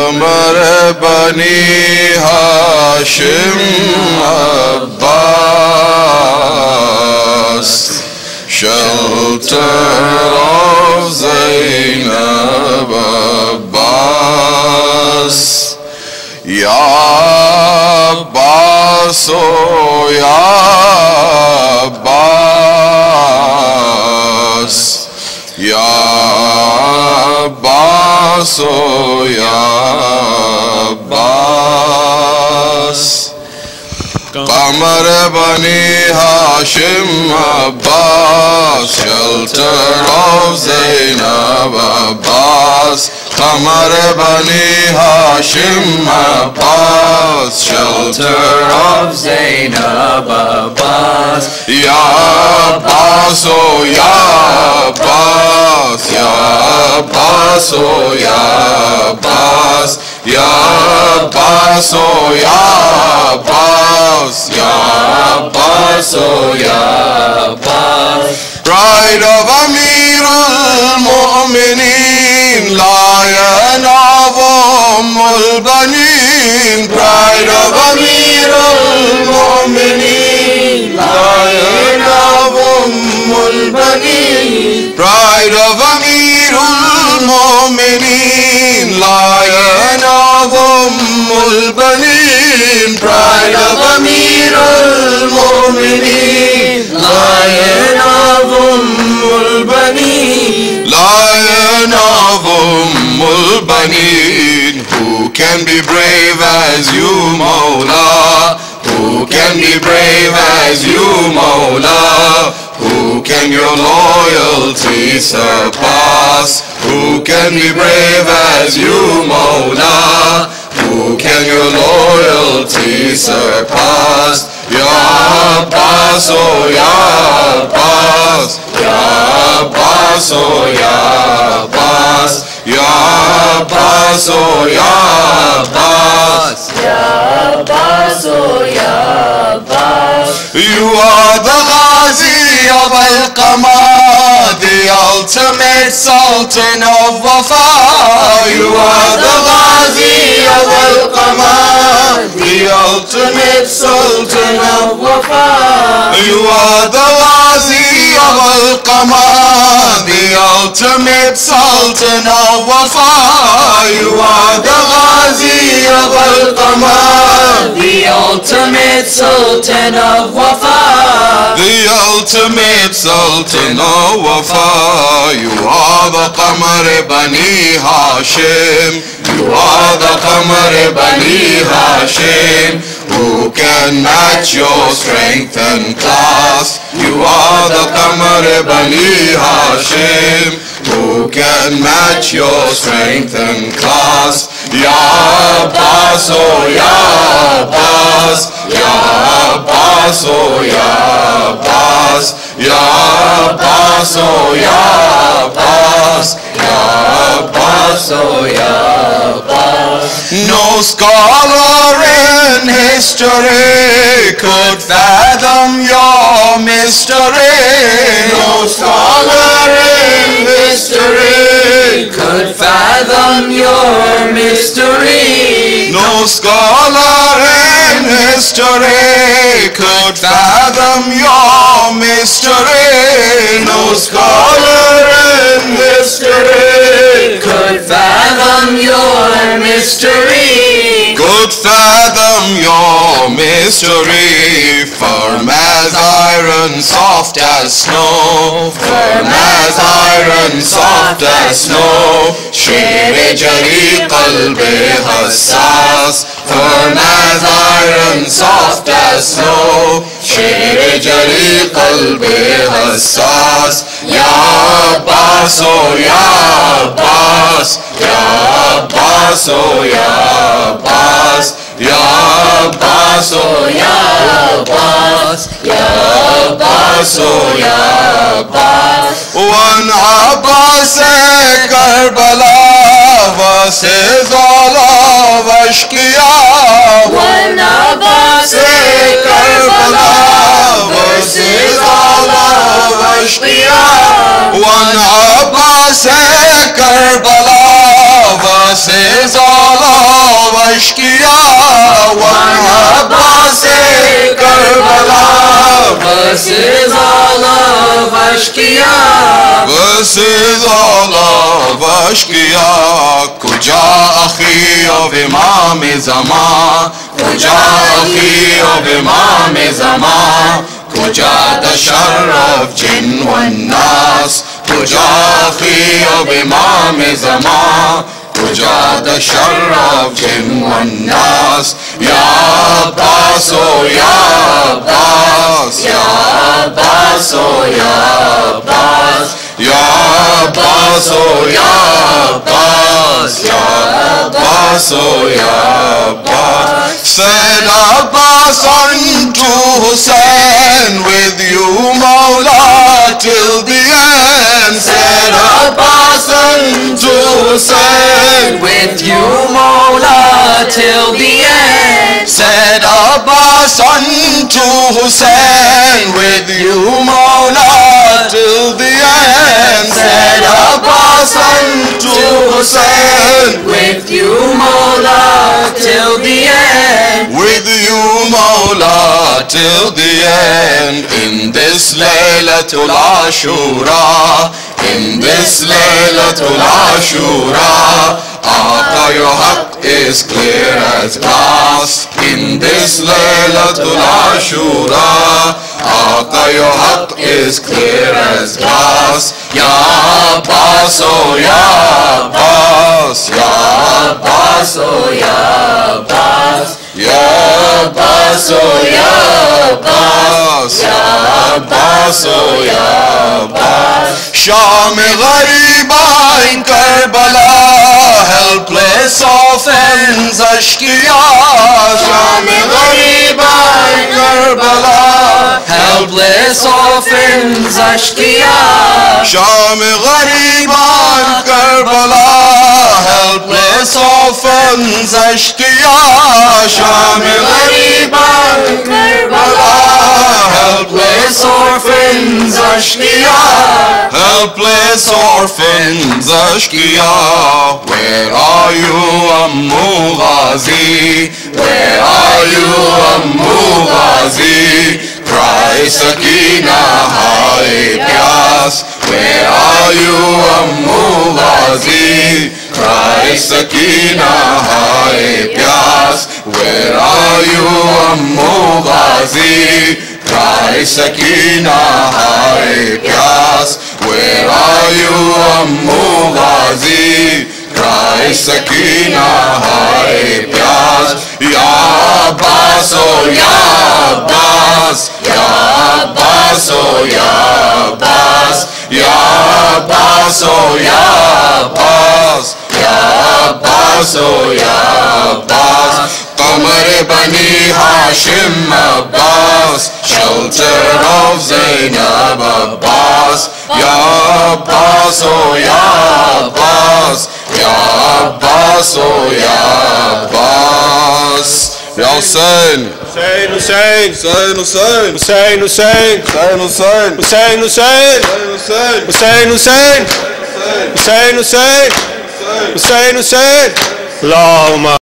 Qamar Bani Hashim Abbas, shelter of Zainab Abbas. Ya Abbas, oh Ya Abbas, Ya Abbas, oh Ya Abbas. Qamar Bani Hashim Abbas, shelter of Zainab Abbas. Qamar Bani Hashim Abbas, shelter of Zainab Abbas. Ya Abbas, oh Ya Abbas, Ya Abbas, oh Ya Abbas, Ya Abbas, oh Ya Abbas, Ya Abbas, oh Ya Abbas. Pride of Amir al-Mu'mineen, Lion of al-Banin. Pride of Amir al-Mu'mineen, Lion of al-Banin. Pride of Amir al-Mu'mineen, Lion of al-Banin. Pride of Amir al-Mu'mineen, Lion of al-Banin. Lion of al-Banin. Who can be brave as you, Mawla? Who can be brave as you, Mawla? Who can your loyalty surpass? Who can be brave as you, Mawla? Who can your loyalty surpass? Ya Abbas, oh Ya Abbas, Ya Abbas, oh Ya Abbas, Ya Abbas, oh Ya Abbas, Ya Abbas, oh Ya Abbas. You are the Ghazi of Al-Qamar, the ultimate Sultan of Wafa. You are the Ghazi of Al-Qamar, the ultimate Sultan of Wafa. You are the Ghazi of Al-Qamar, the ultimate Sultan of Wafa. You are the Ghazi of Al-Qamar, the ultimate Sultan of Wafa. The ultimate Sultan of Wafa. You are the Qamar Bani Hashim. You are the Qamar Bani Hashim. Who can match your strength and class? You are the Qamar Bani Hashim. Who can match your strength and class? Ya Abbas, oh Ya Abbas, Ya Abbas, oh Ya Abbas, Ya Abbas, oh Ya Abbas, Ya Abbas, oh Ya Abbas. No scholar in history could fathom your mystery. No scholar in history could fathom your mystery. No scholar in history could fathom your mystery. No scholar in history could fathom your mystery. Could fathom your mystery. Firm as iron, soft as snow. Firm as iron, soft as snow. Sher jari qalbi hassas. Firm as iron, soft as snow. Sher jari qalbi hassas. Ya Abbas, oh Ya Abbas, Ya Abbas, oh Ya Abbas, Ya Abbas, oh Ya Abbas, Ya Abbas, oh Ya Abbas. One Abbas Karbala versus all of Ashqiya. One Abbas Karbala versus all of Ashqiya. One Abbas Karbala versus all Ashkiya, one Abbas Karbala. Verses all of Ashkiya. Verses all of Ashkiya. Kuja akhi of Imam Zaman. Kuja akhi of Imam Zaman. Kuja the shar of jinn wan nas. Kuja akhi of Imam Zaman. Kuja the shar of jinn wan nas. Ya Abbas, oh Ya Abbas, Ya Abbas, oh Ya Abbas, Ya Abbas, oh Ya Abbas, Ya Abbas, oh Ya Abbas. Said Abbas unto Hussein, with you Mawla till the end. Said Abbas unto Hussein, With you Mawla till the end. said Abbas unto Hussein, with you Mawla till the end. Said Abbas unto Hussein, With you Mawla till the end. with you Mawla till the end. In this Laylatul Ashura, in this Laylatul Ashura, Aqa your haq is clear as glass. In this Laylatul Ashura, Aqa your haq is clear as glass. Ya Abbas, oh Ya Abbas, Ya Abbas, oh Ya Abbas, Ya Abbas, oh Ya Abbas, Ya Abbas, oh Ya Abbas. Sham Ghariba in Karbala, helpless orphans Ashkiya. Sham Ghariba in Karbala, Helpless orphans Ashkiya. Sham Ghariba in Karbala, helpless orphans Ashkiya. Sham Ghariba in Karbala, helpless orphans Ashkiya. Helpless orphans Ashkiya. Where are you, Ammu Ghazi? Where are you, Ammu Ghazi? Cry Sakina, hai pyas. Where are you, Ammu Ghazi? Cry Sakina, hai pyas. Where are you, Ammu Ghazi? Cry Sakina, hai pyas. Where are you, Ammu Ghazi? Cry Sakina, hai pyas. Ya Abbas, oh Ya Abbas, Ya Abbas, oh Ya Abbas, Ya Abbas, oh Ya Abbas, Ya Abbas, oh Ya Abbas. Qamar Bani Hashim Abbas, shelter of Zainab Abbas. Ya Abbas, oh Ya Abbas, Ya Abbas, oh Ya Abbas. Ya Hussein, Hussein, Hussein, Hussein, Hussein, Hussein, Hussein, Hussein, Hussein, Hussein, Hussein, Hussein, Hussein, Hussein, Hussein, Hussein, Hussein, Hussein, Hussein, Allahumma